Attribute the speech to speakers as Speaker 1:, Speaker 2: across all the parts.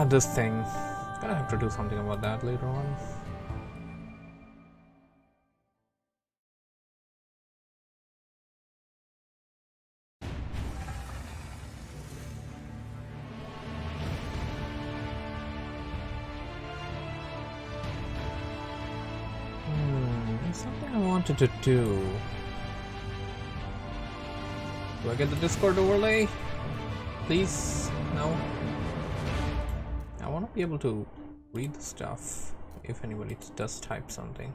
Speaker 1: This thing. Gonna have to do something about that later on. There's something I wanted to do. Do I get the Discord overlay? Please? No? I want to be able to read the stuff if anybody does type something.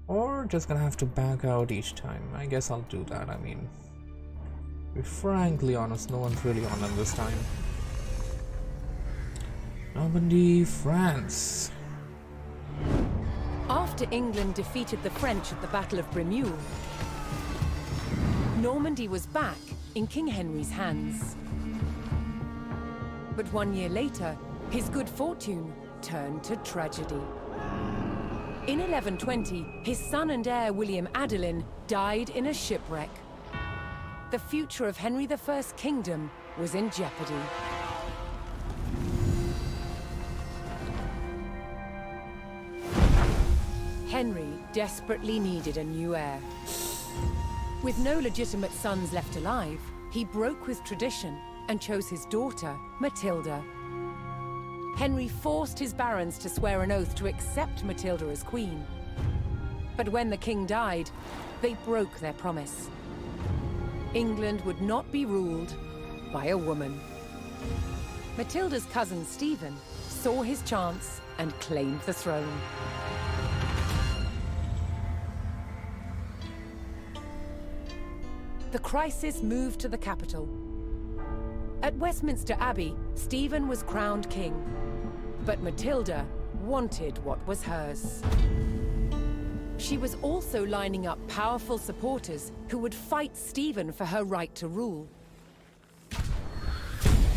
Speaker 1: Or just gonna have to back out each time. I guess I'll do that. I mean, to be frankly honest, no one's really on this time. Normandy, France.
Speaker 2: After England defeated the French at the Battle of Bremule, Normandy was back in King Henry's hands. But 1 year later, his good fortune turned to tragedy. In 1120, his son and heir William Adelin died in a shipwreck. The future of Henry I's kingdom was in jeopardy. Henry desperately needed a new heir. With no legitimate sons left alive, he broke with tradition and chose his daughter, Matilda. Henry forced his barons to swear an oath to accept Matilda as queen. But when the king died, they broke their promise. England would not be ruled by a woman. Matilda's cousin Stephen saw his chance and claimed the throne. The crisis moved to the capital. At Westminster Abbey, Stephen was crowned king, but Matilda wanted what was hers. She was also lining up powerful supporters who would fight Stephen for her right to rule.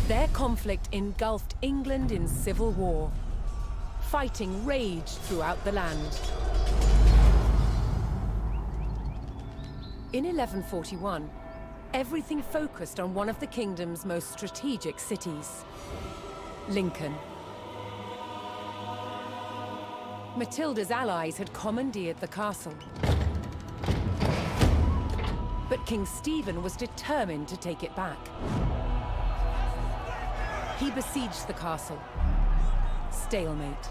Speaker 2: Their conflict engulfed England in civil war. Fighting raged throughout the land. In 1141, everything focused on one of the kingdom's most strategic cities, Lincoln. Matilda's allies had commandeered the castle. But King Stephen was determined to take it back. He besieged the castle. Stalemate.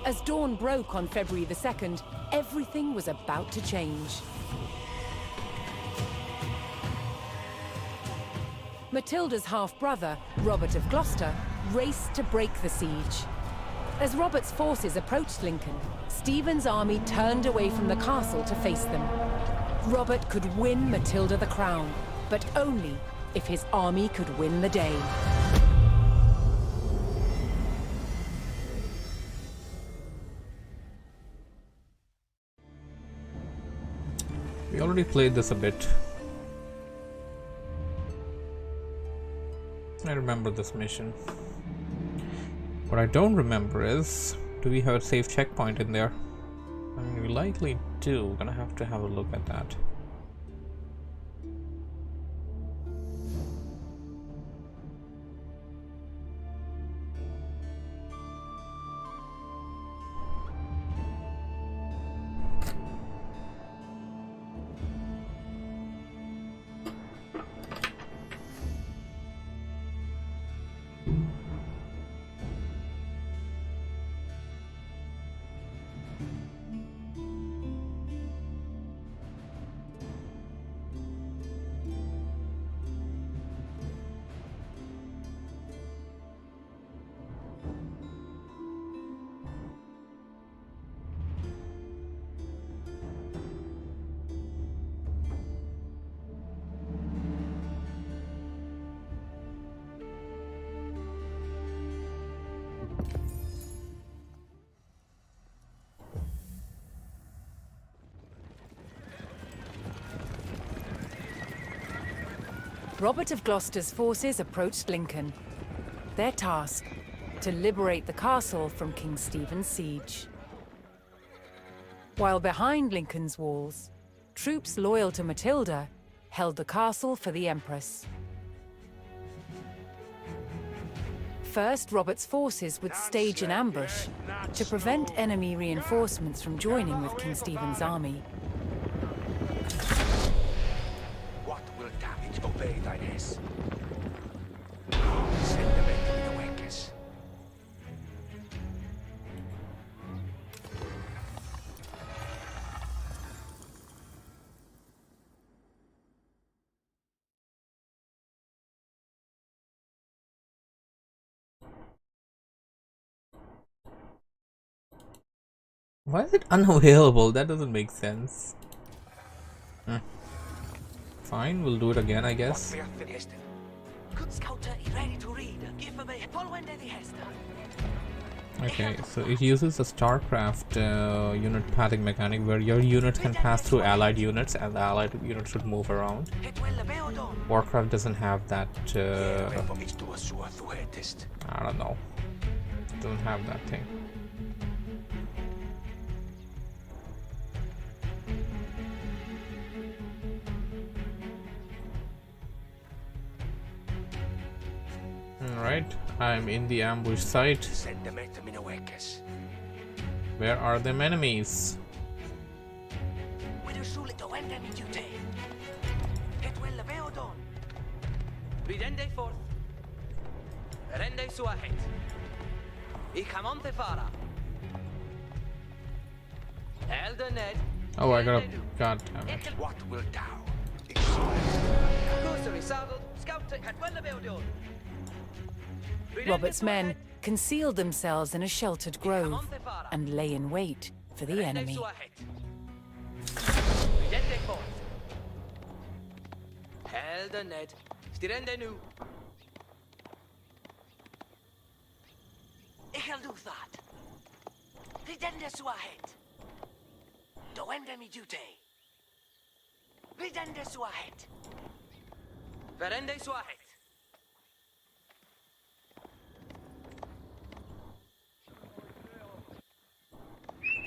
Speaker 2: As dawn broke on February the 2nd, everything was about to change. Matilda's half-brother, Robert of Gloucester, raced to break the siege. As Robert's forces approached Lincoln, Stephen's army turned away from the castle to face them. Robert could win Matilda the crown, but only if his army could win the day.
Speaker 1: We already played this a bit. I remember this mission. What I don't remember is, do we have a safe checkpoint in there? I mean, we likely do. We're gonna have to have a look at that.
Speaker 2: Robert of Gloucester's forces approached Lincoln. Their task, to liberate the castle from King Stephen's siege. While behind Lincoln's walls, troops loyal to Matilda held the castle for the Empress. First, Robert's forces would stage an ambush to prevent enemy reinforcements from joining with King Stephen's army.
Speaker 3: What will damage obey thine hess? Send them into the wakers.
Speaker 1: Why is it unavailable? That doesn't make sense. Fine, we'll do it again, I guess. Okay, so it uses a StarCraft unit pathing mechanic where your units can pass through allied units and the allied units should move around. Warcraft doesn't have that. I don't know. It doesn't have that thing. Alright, I'm in the ambush site. Where are the enemies?
Speaker 4: Ridende forth. Rende suahet. Ichamonte fara. Elder Ned.
Speaker 1: Oh, I got a... God damn it.
Speaker 3: What will thou?
Speaker 4: Cursory saddle. Scout at Wellabeodon.
Speaker 2: Robert's men concealed themselves in a sheltered grove and lay in wait for the enemy.
Speaker 4: Ridende forth. Elder Ned. Stirende nu. Ichel do that. Ridende suahet. Doende mi jute. Ridende suahet. Verende suahet.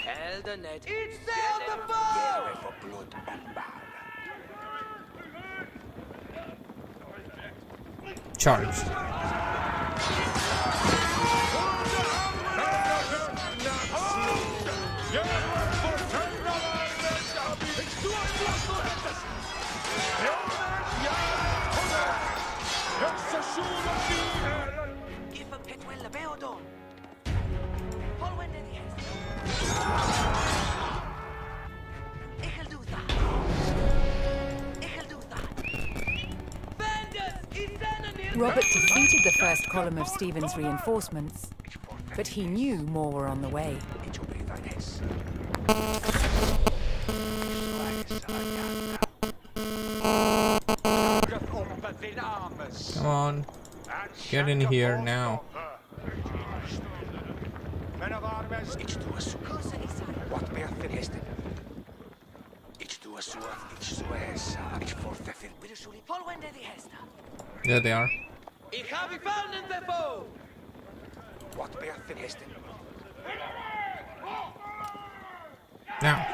Speaker 4: Elder Ned. Each sail the bow!
Speaker 3: For blood and bow.
Speaker 1: Charge.
Speaker 4: Give a pit will the Beodon. Follow in the Ichel do that. Ichel do that.
Speaker 2: Robert defeated the first column of Stephen's reinforcements, but he knew more were on the way.
Speaker 1: Come on. Get in here now. There they are.
Speaker 4: Ich habe gefallen, Beppo!
Speaker 3: What beath in Heston?
Speaker 1: Now.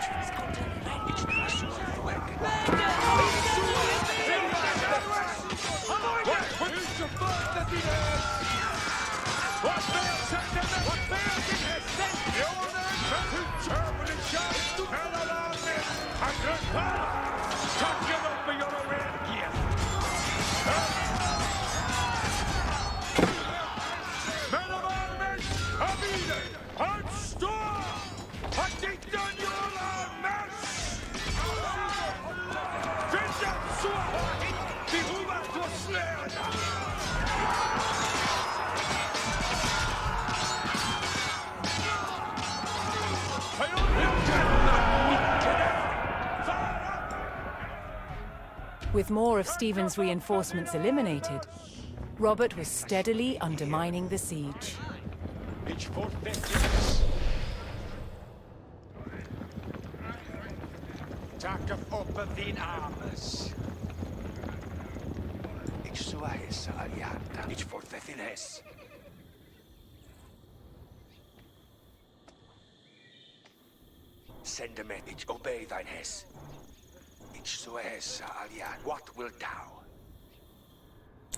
Speaker 2: With more of Stephen's reinforcements eliminated, Robert was steadily undermining the siege.
Speaker 3: Tack upp din armes. Ich sua hessa aliata. Ich forthethin hess. Send a message, obey thine hess. Ich sua hessa aliat. What wilt thou?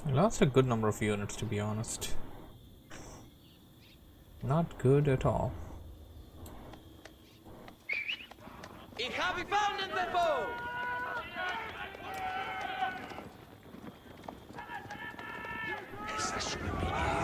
Speaker 1: I lost a good number of units, to be honest. Not good at all.
Speaker 4: Ich habe gefunden den Bow!
Speaker 3: Essa sulla miniera.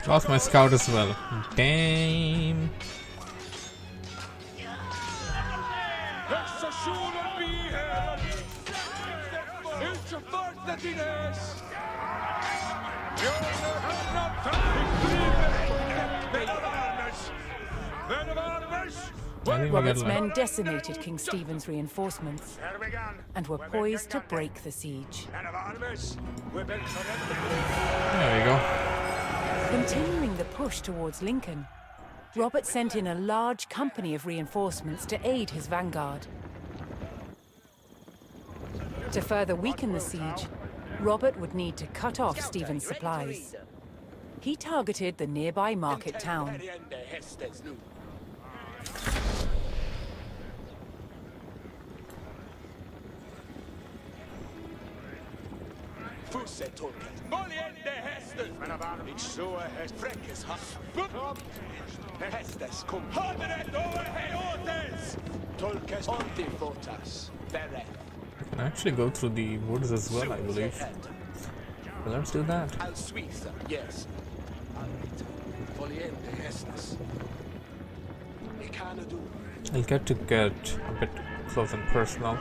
Speaker 1: Lost my scout as well. Damn. I think we
Speaker 2: Robert's
Speaker 1: got
Speaker 2: men decimated King Stephen's reinforcements and were poised to break the siege.
Speaker 1: There we go.
Speaker 2: Continuing the push towards Lincoln, Robert sent in a large company of reinforcements to aid his vanguard. To further weaken the siege, Robert would need to cut off Stephen's supplies. He targeted the nearby market town.
Speaker 1: Can actually go through the woods as well, I believe. So let's do that.
Speaker 3: Yes.
Speaker 1: I'll get a bit close and personal.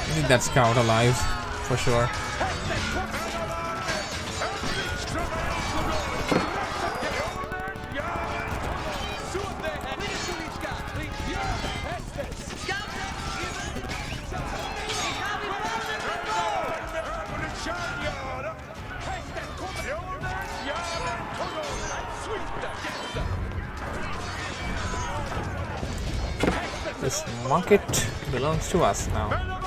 Speaker 1: I need that scout alive, for sure. This market belongs to us now.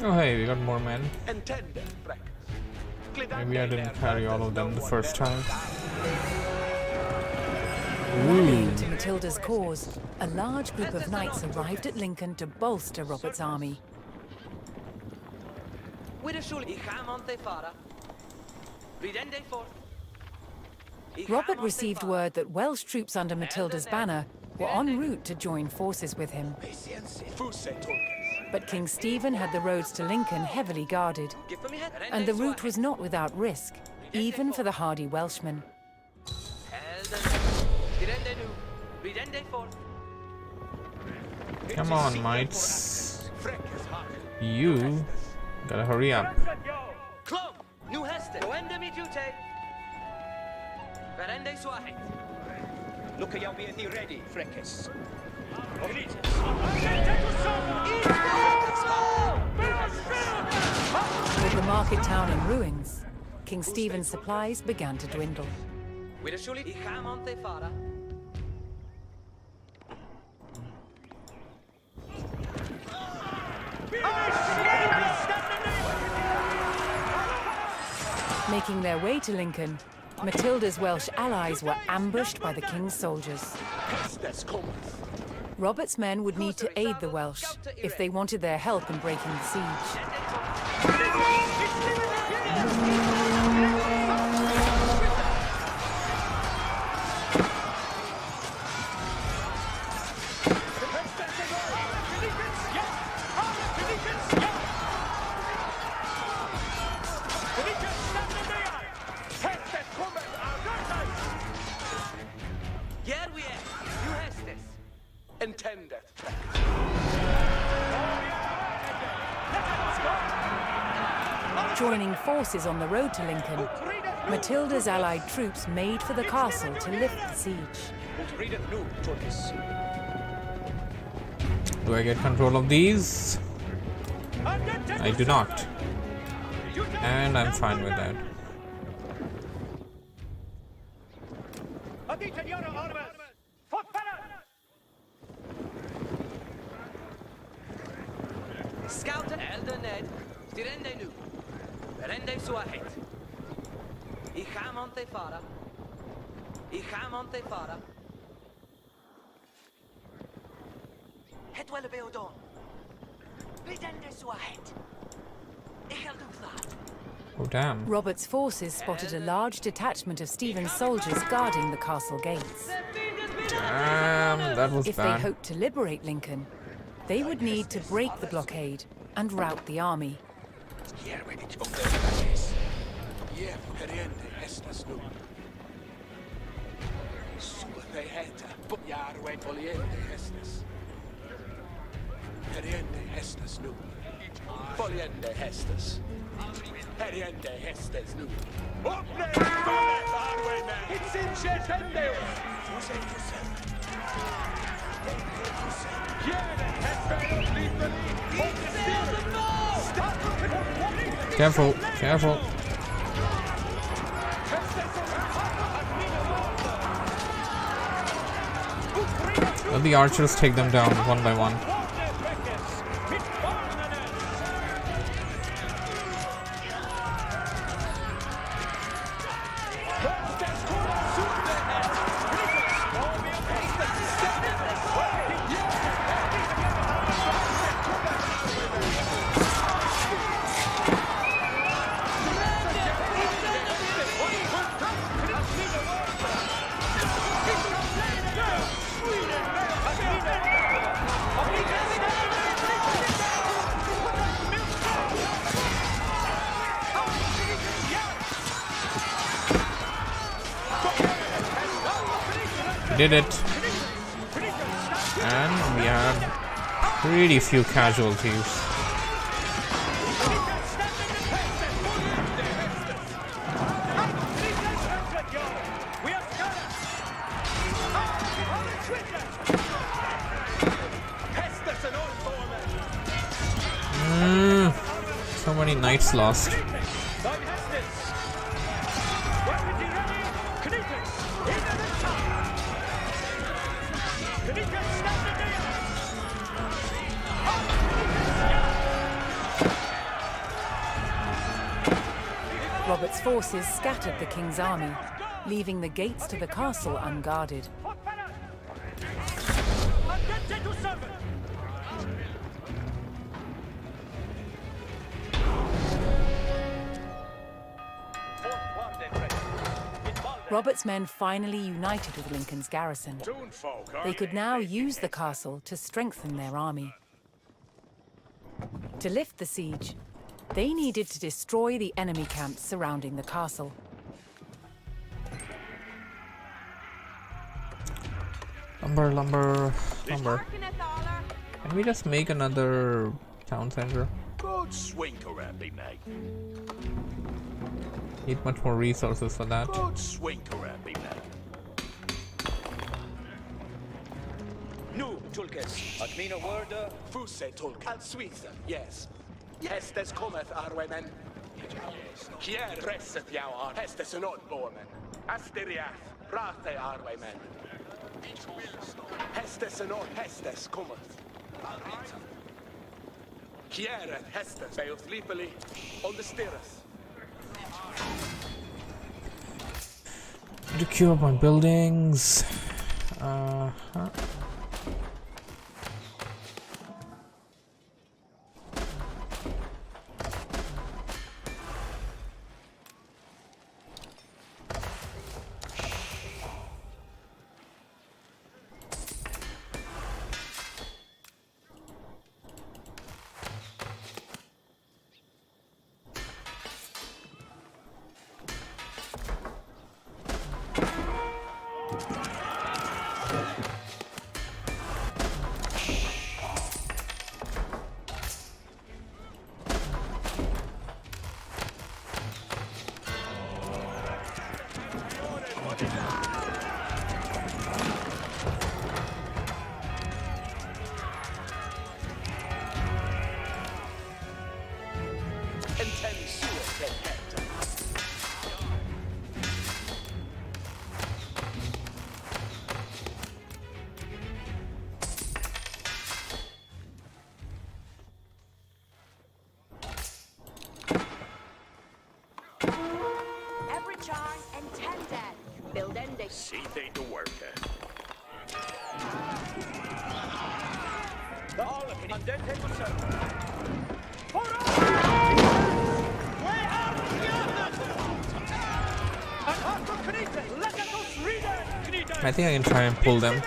Speaker 1: Oh hey, we got more men. Maybe I didn't carry all of them the first time.
Speaker 2: Rallying to Matilda's cause, a large group of knights arrived at Lincoln to bolster Robert's army. Robert received word that Welsh troops under Matilda's banner were en route to join forces with him. But King Stephen had the roads to Lincoln heavily guarded, and the route was not without risk, even for the hardy Welshmen.
Speaker 1: Come on, mates. You gotta hurry up.
Speaker 3: Look at you being ready, Freckes.
Speaker 2: With the market town in ruins, King Stephen's supplies began to dwindle. Making their way to Lincoln, Matilda's Welsh allies were ambushed by the king's soldiers. Robert's men would need to aid the Welsh if they wanted their help in breaking the siege. Joining forces on the road to Lincoln, Matilda's allied troops made for the castle to lift the siege.
Speaker 1: Do I get control of these? I do not. And I'm fine with that.
Speaker 4: Scout Elder Ned, Stirende nu. Rende suahet. I Hamonte fara. I Hamonte fara. Het beodon. Rende suahet. Ich do that.
Speaker 1: Oh damn.
Speaker 2: Robert's forces spotted a large detachment of Stephen's soldiers guarding the castle gates.
Speaker 1: Damn, that was
Speaker 2: If they
Speaker 1: bad.
Speaker 2: hoped to liberate Lincoln, they would need to break the blockade and rout the army.
Speaker 1: Careful, careful. Let the archers take them down one by one. Did it, and we had pretty few casualties. So many knights lost.
Speaker 2: Robert's forces scattered the king's army, leaving the gates to the castle unguarded. Robert's men finally united with Lincoln's garrison. They could now use the castle to strengthen their army. To lift the siege, they needed to destroy the enemy camps surrounding the castle.
Speaker 1: Lumber, lumber, lumber. Can we just make another town center?
Speaker 3: Good swinker, Abby, mate.
Speaker 1: Need much more resources for that.
Speaker 3: Good swinker, Abby, mate.
Speaker 4: Nu, Tulkes. Admina Worda.
Speaker 3: Fusse Tulk. Al Suiza, yes. Hestes cometh, Arwemen. Kier resset jou ar. Hestes en onbormen. Asteriath, Rathe Arwemen. Hestes en on, Hestes cometh. Kier et Hestes, Beoth Lipoli, on the Stirreth.
Speaker 1: To queue up my buildings.
Speaker 3: See they to work.
Speaker 1: I think I can try and pull them.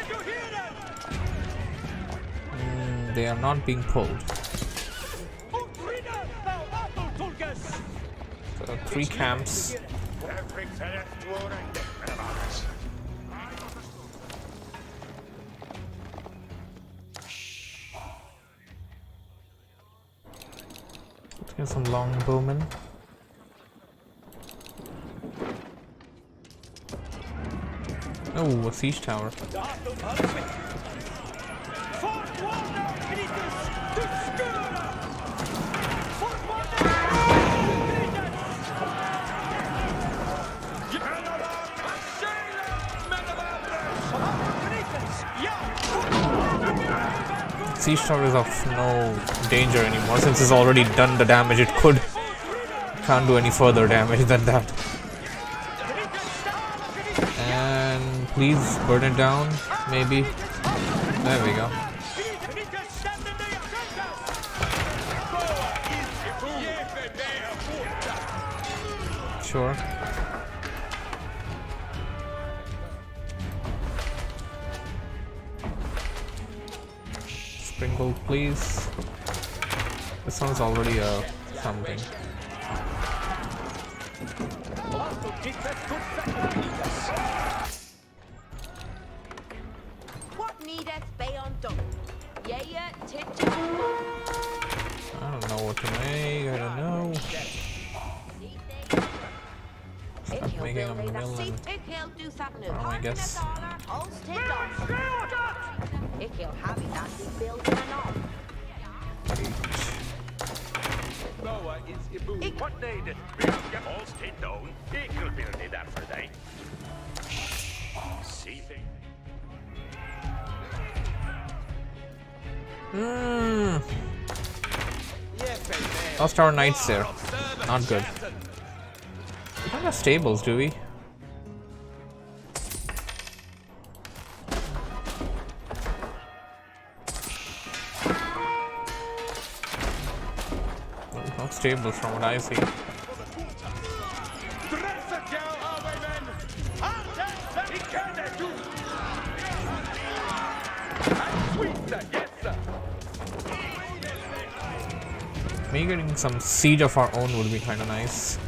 Speaker 1: They are not being pulled. So 3 camps. Let's get some longbowmen. Oh, a siege tower. Siege tower is of no danger anymore since it's already done the damage it could. Can't do any further damage than that. And please burn it down, maybe. There we go. Sure. Sprinkle, please. This one's already something.
Speaker 5: What needeth beyond done? Yea, tit.
Speaker 1: I don't know what to make. I don't know. Start making a mill and I guess.
Speaker 3: What needed? All stay down. Equal building that for day. See thing.
Speaker 1: Lost our knights there. Not good. We don't have stables, do we? No stables from what I see. Maybe getting some siege of our own would be kind of nice.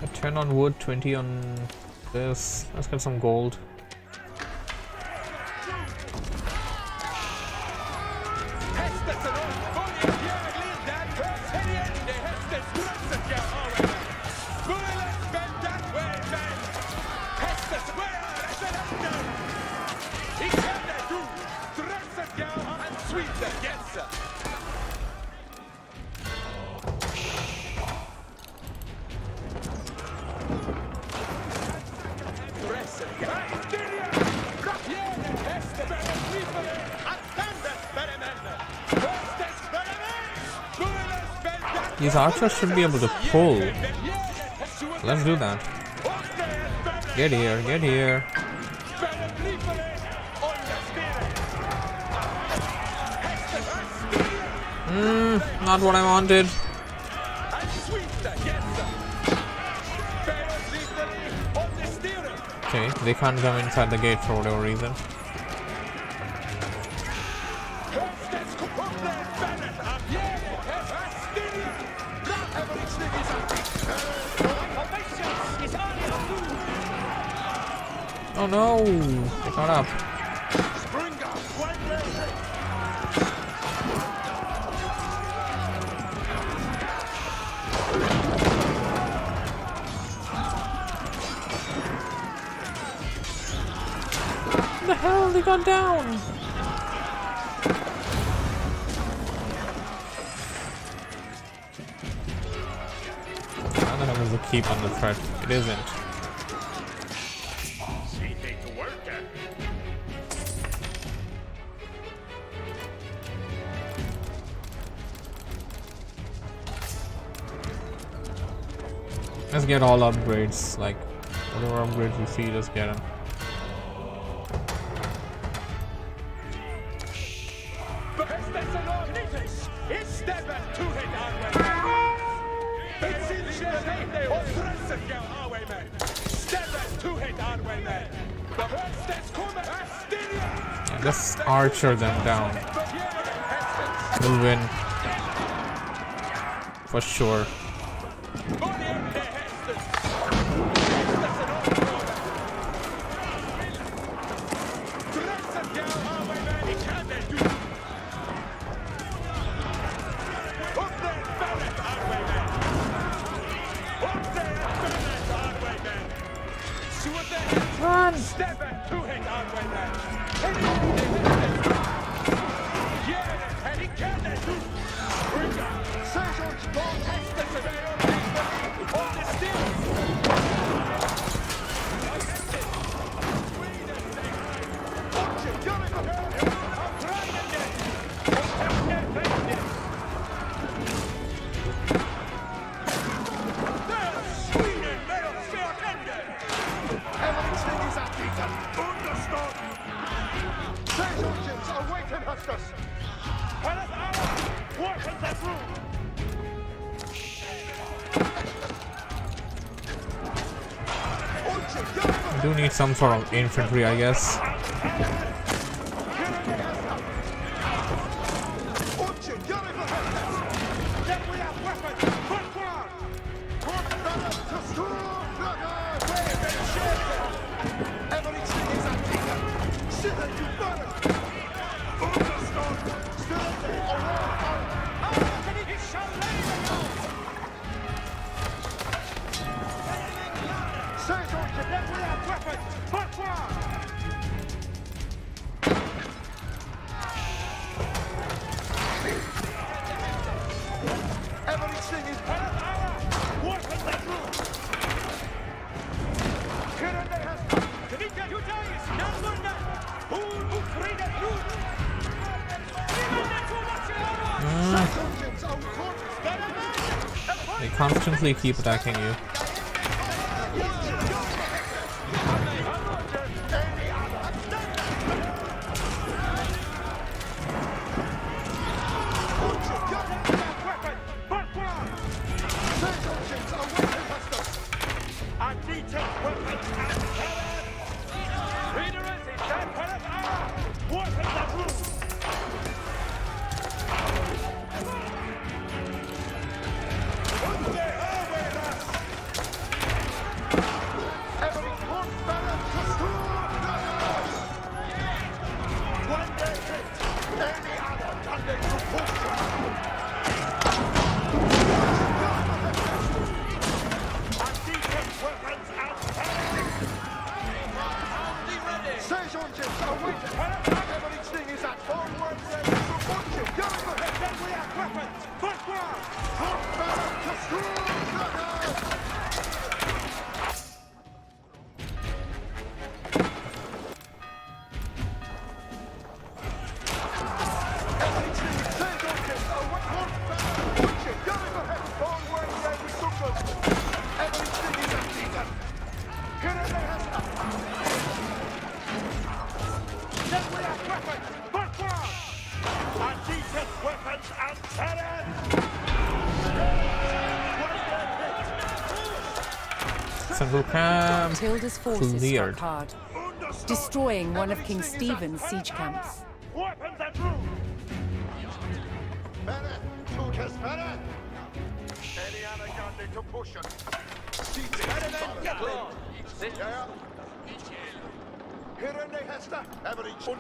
Speaker 1: A 10 on wood, 20 on this. Let's get some gold. These archers should be able to pull. Let's do that. Get here, get here. Not what I wanted. Okay, they can't come inside the gate for whatever reason. Oh no! They caught up. What the hell? They got down! How the hell is the keep on the threat? It isn't. Let's get all upgrades, like whatever upgrades you see, just get them. Yeah, just archer them down. We'll win. For sure. Run! I do need some sort of infantry, I guess. They constantly keep attacking you. Central camp
Speaker 2: Matilda's forces
Speaker 1: cleared.
Speaker 2: struck hard, destroying one of King Stephen's siege camps.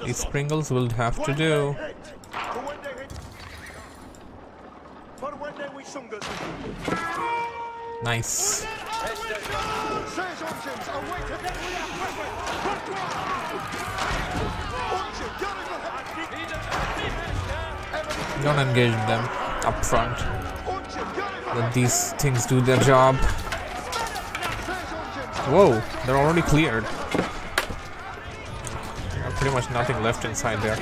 Speaker 1: These Springles will have to do. Nice. Don't engage them up front. Let these things do their job. Whoa, they're already cleared. There's pretty much nothing left inside there.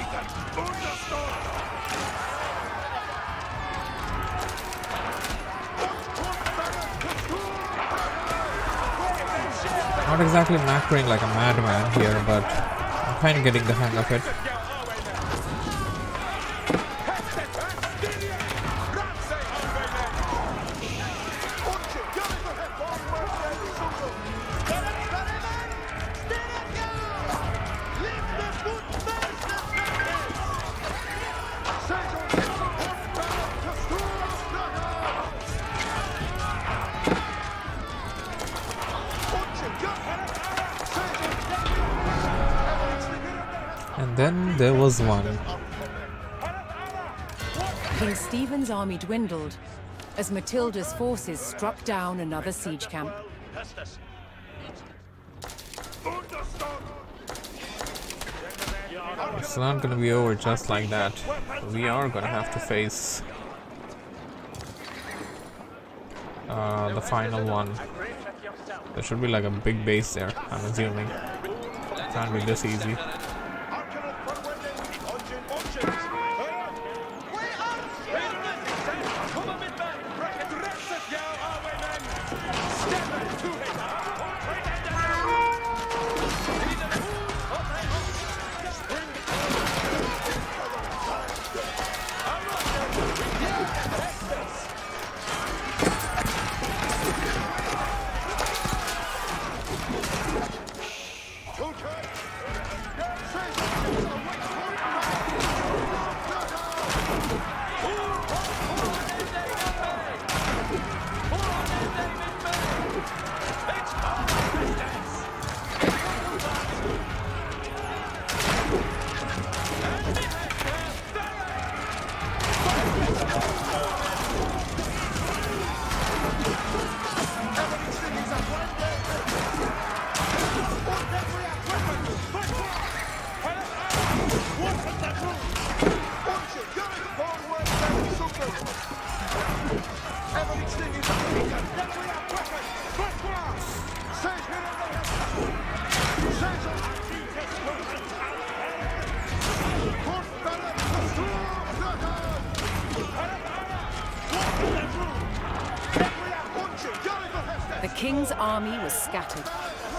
Speaker 1: Not exactly macroing like a madman here, but I'm kind of getting the hang of it. And then there was one.
Speaker 2: King Stephen's army dwindled as Matilda's forces struck down another siege camp.
Speaker 1: It's not gonna be over just like that. We are gonna have to face the final one. There should be like a big base there, I'm assuming. Can't be this easy.
Speaker 2: The king's army was scattered,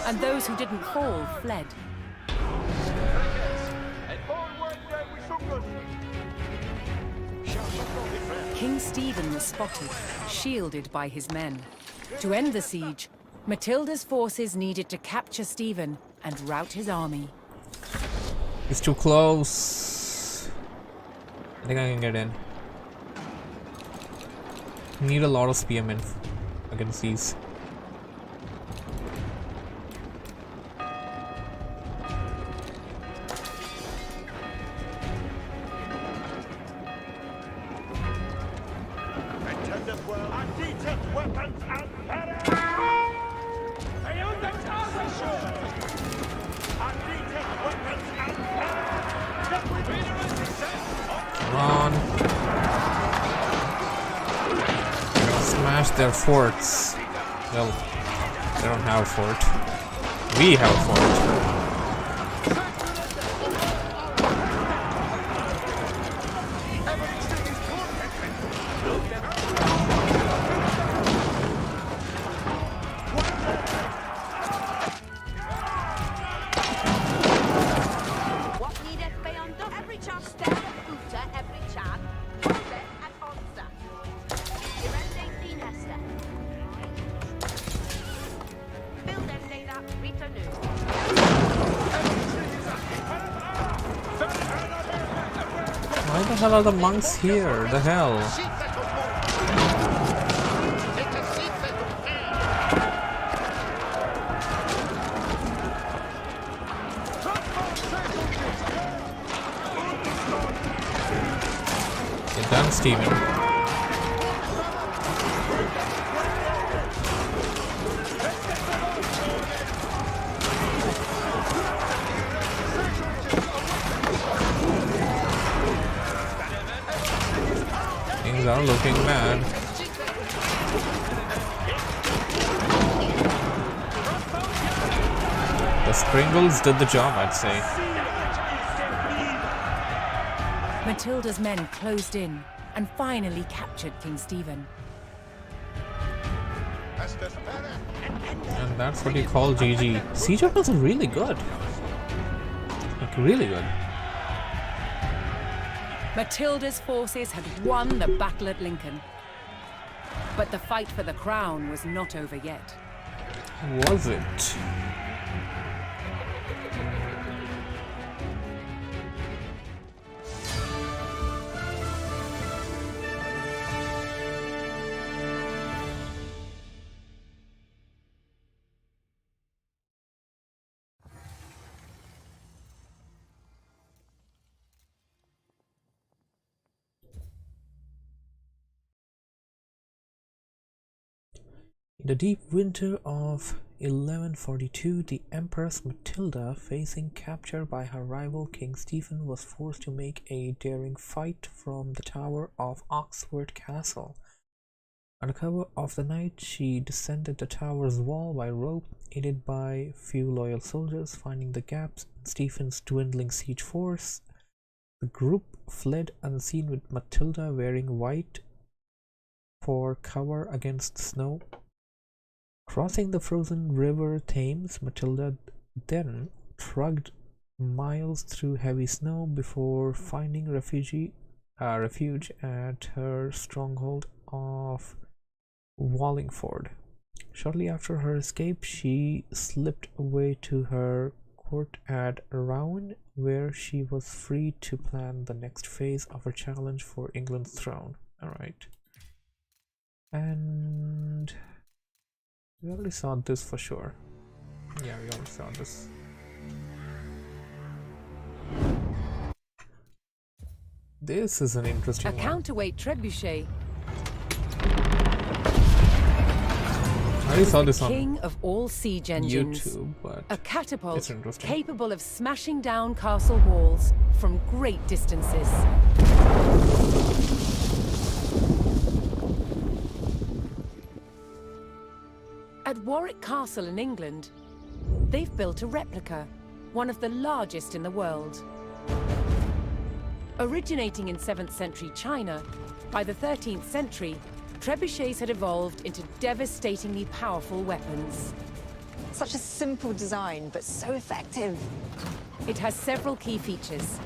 Speaker 2: and those who didn't fall fled. King Stephen was spotted, shielded by his men. To end the siege, Matilda's forces needed to capture Stephen and rout his army.
Speaker 1: It's too close. I think I can get in. Need a lot of spearmen against these. Come on. Smash their forts. Well, they don't have a fort. We have a fort. Why the hell are the monks here? The hell? Get done, Stephen. Things are looking bad. The Springles did the job, I'd say.
Speaker 2: Matilda's men closed in and finally captured King Stephen.
Speaker 1: And that's what you call GG. Siege weapons are really good. Like, really good.
Speaker 2: Matilda's forces had won the battle at Lincoln. But the fight for the crown was not over yet.
Speaker 1: Was it? In the deep winter of 1142, the Empress Matilda, facing capture by her rival King Stephen, was forced to make a daring fight from the tower of Oxford Castle. Under cover of the night, she descended the tower's wall by rope, aided by few loyal soldiers. Finding the gaps in Stephen's dwindling siege force, the group fled unseen, with Matilda wearing white for cover against snow. Crossing the frozen river Thames, Matilda then trudged miles through heavy snow before finding refuge at her stronghold of Wallingford. Shortly after her escape, she slipped away to her court at Rouen, where she was free to plan the next phase of her challenge for England's throne. Alright. And we already saw this for sure. Yeah, we already saw this. This is an interesting
Speaker 2: A
Speaker 1: one.
Speaker 2: counterweight trebuchet.
Speaker 1: I already saw this on
Speaker 2: King of all siege engines.
Speaker 1: YouTube, but
Speaker 2: A catapult
Speaker 1: it's interesting.
Speaker 2: capable of smashing down castle walls from great distances. At Warwick Castle in England, they've built a replica, one of the largest in the world. Originating in 7th century China, by the 13th century, trebuchets had evolved into devastatingly powerful weapons.
Speaker 6: Such a simple design, but so effective.
Speaker 2: It has several key features.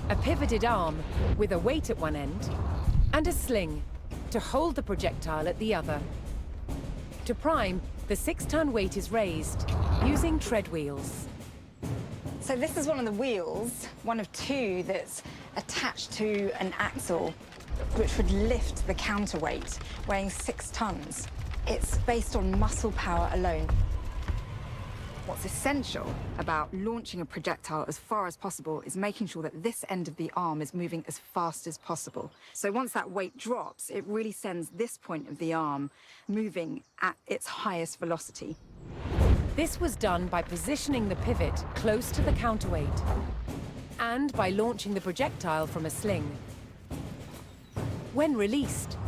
Speaker 2: A pivoted arm with a weight at one end, and a sling to hold the projectile at the other. To prime, the 6-ton weight is raised using tread wheels.
Speaker 6: So this is one of the wheels, one of two that's attached to an axle, which would lift the counterweight, weighing 6 tons. It's based on muscle power alone. What's essential about launching a projectile as far as possible is making sure that this end of the arm is moving as fast as possible. So once that weight drops, it really sends this point of the arm moving at its highest velocity.
Speaker 2: This was done by positioning the pivot close to the counterweight and by launching the projectile from a sling. When released,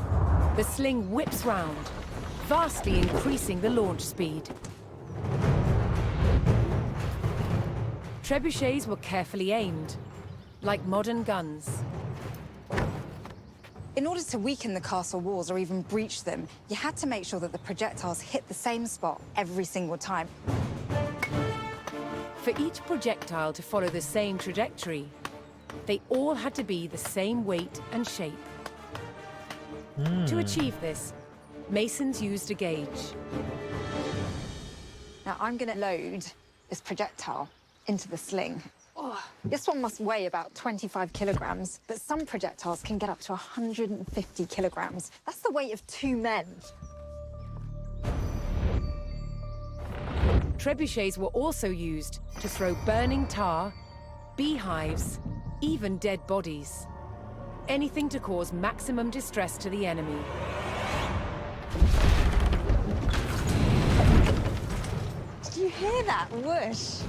Speaker 2: the sling whips round, vastly increasing the launch speed. Trebuchets were carefully aimed, like modern guns.
Speaker 6: In order to weaken the castle walls or even breach them, you had to make sure that the projectiles hit the same spot every single time.
Speaker 2: For each projectile to follow the same trajectory, they all had to be the same weight and shape. To achieve this, masons used a gauge.
Speaker 6: Now I'm going to load this projectile into the sling. Oh, this one must weigh about 25 kilograms, but some projectiles can get up to 150 kilograms. That's the weight of 2 men.
Speaker 2: Trebuchets were also used to throw burning tar, beehives, even dead bodies. Anything to cause maximum distress to the enemy.
Speaker 6: Did you hear that whoosh?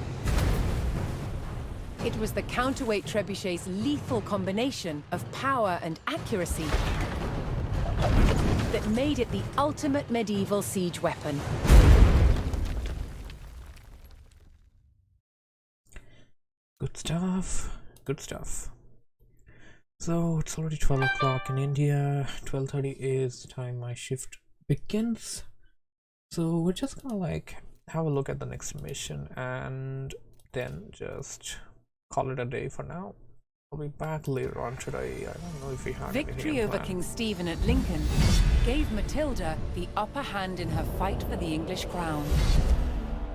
Speaker 2: It was the counterweight trebuchet's lethal combination of power and accuracy that made it the ultimate medieval siege weapon.
Speaker 1: Good stuff. Good stuff. So it's already 12 o'clock in India. 12:30 is the time my shift begins. So we're just gonna like have a look at the next mission and then just call it a day for now. I'll be back later on today. I don't know if we had
Speaker 2: Victory
Speaker 1: anything
Speaker 2: over
Speaker 1: planned.
Speaker 2: King Stephen at Lincoln gave Matilda the upper hand in her fight for the English crown.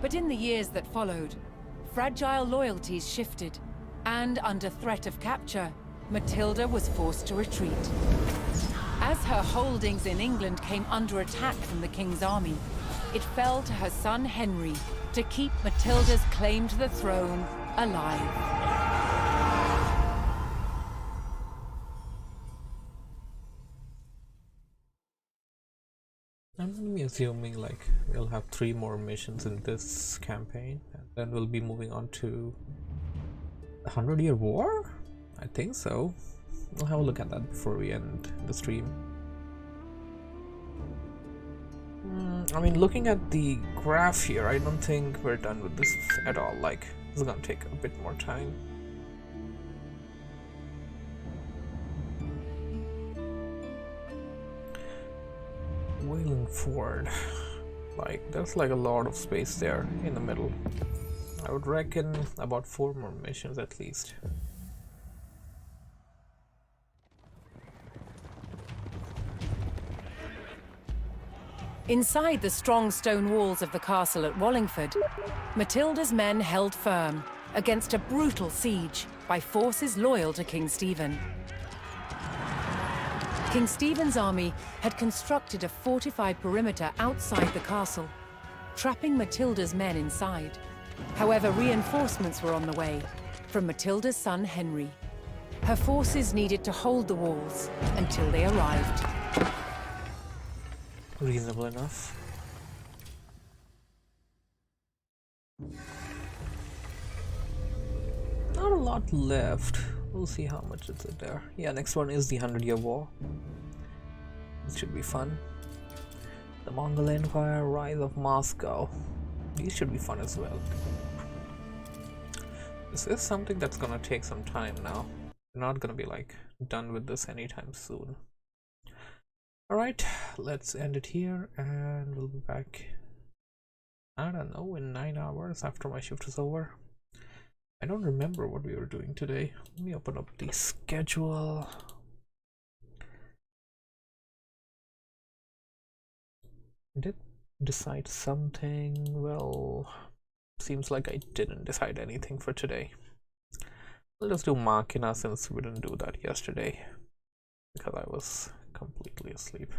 Speaker 2: But in the years that followed, fragile loyalties shifted, and under threat of capture, Matilda was forced to retreat. As her holdings in England came under attack from the king's army, it fell to her son Henry to keep Matilda's claim to the throne alive.
Speaker 1: I'm gonna be assuming like we'll have 3 more missions in this campaign, and then we'll be moving on to the 100-Year War? I think so. We'll have a look at that before we end the stream. I mean, looking at the graph here, I don't think we're done with this at all. Like, it's gonna take a bit more time. Wallingford, like there's like a lot of space there in the middle. I would reckon about 4 more missions at least.
Speaker 2: Inside the strong stone walls of the castle at Wallingford, Matilda's men held firm against a brutal siege by forces loyal to King Stephen. King Stephen's army had constructed a fortified perimeter outside the castle, trapping Matilda's men inside. However, reinforcements were on the way from Matilda's son Henry. Her forces needed to hold the walls until they arrived.
Speaker 1: Reasonable enough. Not a lot left. We'll see how much is it there. Yeah, next one is the 100-Year War. This should be fun. The Mongol Empire, Rise of Moscow. These should be fun as well. This is something that's gonna take some time now. We're not gonna be like done with this anytime soon. Alright, let's end it here and we'll be back, I don't know, in 9 hours after my shift is over. I don't remember what we were doing today. Let me open up the schedule. I did decide something. Well, seems like I didn't decide anything for today. I'll just do Machina since we didn't do that yesterday because I was completely asleep.